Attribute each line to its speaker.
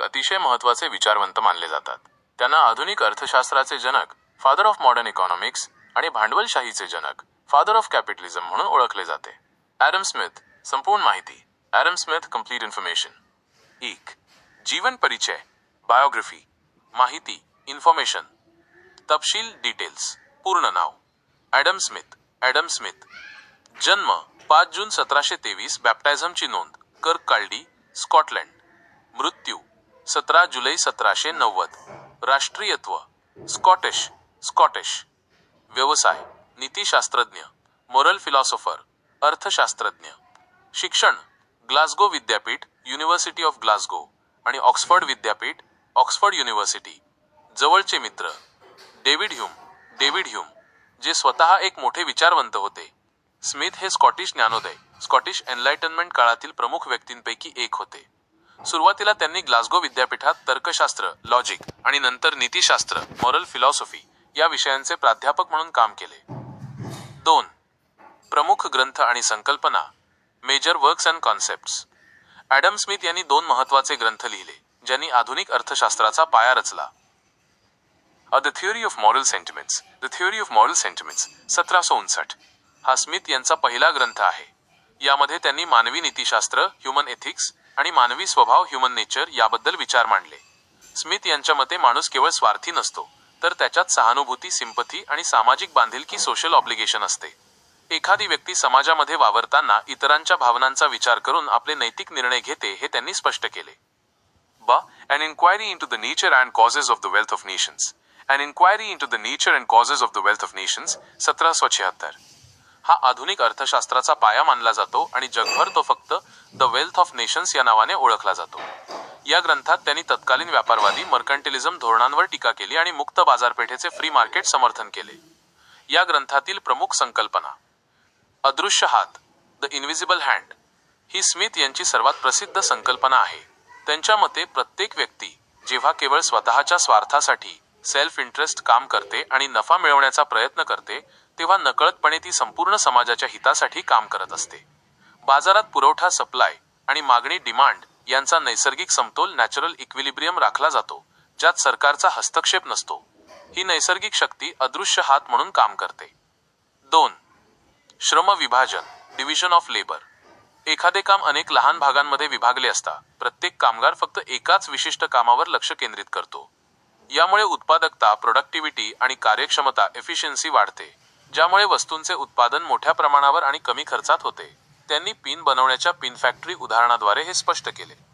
Speaker 1: अतिशय महत्त्वाचे विचारवंत मानले जातात. त्यांना आधुनिक अर्थशास्त्राचे जनक, फादर ऑफ मॉडर्न इकॉनॉमिक्स आणि भांडवलशाहीचे जनक, फादर ऑफ कॅपिटलिझम म्हणून ओळखले जाते. Adam Smith. संपूर्ण माहिती. Adam Smith complete information. 1. जीवन परिचय, बायोग्राफी. माहिती, इन्फॉर्मेशन. तपशील, डिटेल्स. पूर्ण नाव ॲडम स्मिथ. Adam Smith. जन्म 5 जून 1723. बॅप्टिझमची नोंद कर्ककाल्डी, स्कॉटलंड. मृत्यू 17 जुलै 1790. राष्ट्रीयत्व स्कॉटिश. व्यवसाय नीतिशास्त्रज्ञ, मोरल फिलॉसॉफर, अर्थशास्त्रज्ञ. शिक्षण ग्लासगो विद्यापीठ, युनिव्हर्सिटी ऑफ ग्लासगो आणि ऑक्सफर्ड विद्यापीठ, ऑक्सफर्ड युनिव्हर्सिटी. जवळचे मित्र डेव्हिड ह्यूम, जे स्वतः एक मोठे विचारवंत होते. स्मिथ हे स्कॉटिश ज्ञानोदय, स्कॉटिश एनलाइटनमेंट काळातील प्रमुख व्यक्तींपैकी एक होते. सुरुवातीला त्यांनी ग्लासगो विद्यापीठात तर्कशास्त्र, लॉजिक आणि नंतर नीतिशास्त्र, मोरल फिलॉसॉफी या विषयांचे प्राध्यापक म्हणून काम केले. 2. प्रमुख ग्रंथ आणि संकल्पना, major works and concepts. Adam Smith यांनी 2 महत्त्वाचे ग्रंथ लिहिले, ज्यांनी आधुनिक अर्थशास्त्राचा पाया रचला. The theory of moral sentiments. 1759. हा स्मिथ यांचा पहिला ग्रंथ आहे. यामध्ये त्यांनी मानवी नीतिशास्त्र, ह्युमन एथिक्स आणि मानवी स्वभाव, ह्युमन नेचर याबद्दल विचार मांडले. स्मिथ यांच्या मते माणूस केवळ स्वार्थी नसतो, तर त्याच्यात सहानुभूती, सिंपथी आणि सामाजिक बांधिलकी, सोशल ऑब्लिगेशन असते. एखादी व्यक्ती समाजामध्ये वावरताना इतरांच्या भावनांचा विचार करून आपले नैतिक निर्णय घेते, हे त्यांनी स्पष्ट केले. An inquiry into the nature and causes of the wealth of nations. 1776. हा आधुनिक अर्थशास्त्राचा पाया मानला जातो आणि जगभर तो फक्त द वेल्थ ऑफ नेशन्स या नावाने ओळखला जातो. या ग्रंथात त्यांनी तत्कालीन व्यापारवादी मर्कंटिलिझम धोरणांवर टीका केली आणि मुक्त बाजारपेठेचे फ्री मार्केट समर्थन केले. या ग्रंथातील प्रमुख संकल्पना. अदृश्य हात, the invisible hand, he Smith यांची सर्वात प्रसिद्ध संकल्पना आहे. त्यांच्या मते प्रत्येक व्यक्ती जेव्हा केवळ स्वतःच्या स्वार्थासाठी, सेल्फ इंटरेस्ट काम करते आणि नफा मिळवण्याचा प्रयत्न करते, तेव्हा नकळतपणे ती संपूर्ण समाजाच्या हितासाठी काम करत असते. बाजारात पुरवठा, सप्लाय आणि मागणी, डिमांड यांचा नैसर्गिक समतोल, नॅचरल इक्विलिब्रियम राखला जातो, ज्यात सरकारचा हस्तक्षेप नसतो. ही नैसर्गिक शक्ती अदृश्य हात म्हणून काम करते. 2. श्रम विभाजन, डिव्हिजन ऑफ लेबर. एखादे काम अनेक लहान भागांमध्ये विभागले असता प्रत्येक कामगार फक्त एकाच विशिष्ट कामावर लक्ष केंद्रित करतो. यामुळे उत्पादकता, प्रोडक्टिव्हिटी आणि कार्यक्षमता, एफिशियन्सी वाढते, ज्यामुळे वस्तूंचे उत्पादन मोठ्या प्रमाणावर आणि कमी खर्चात होते. त्यांनी पिन बनवण्याच्या पिन फॅक्टरी उदाहरणाद्वारे हे स्पष्ट केले.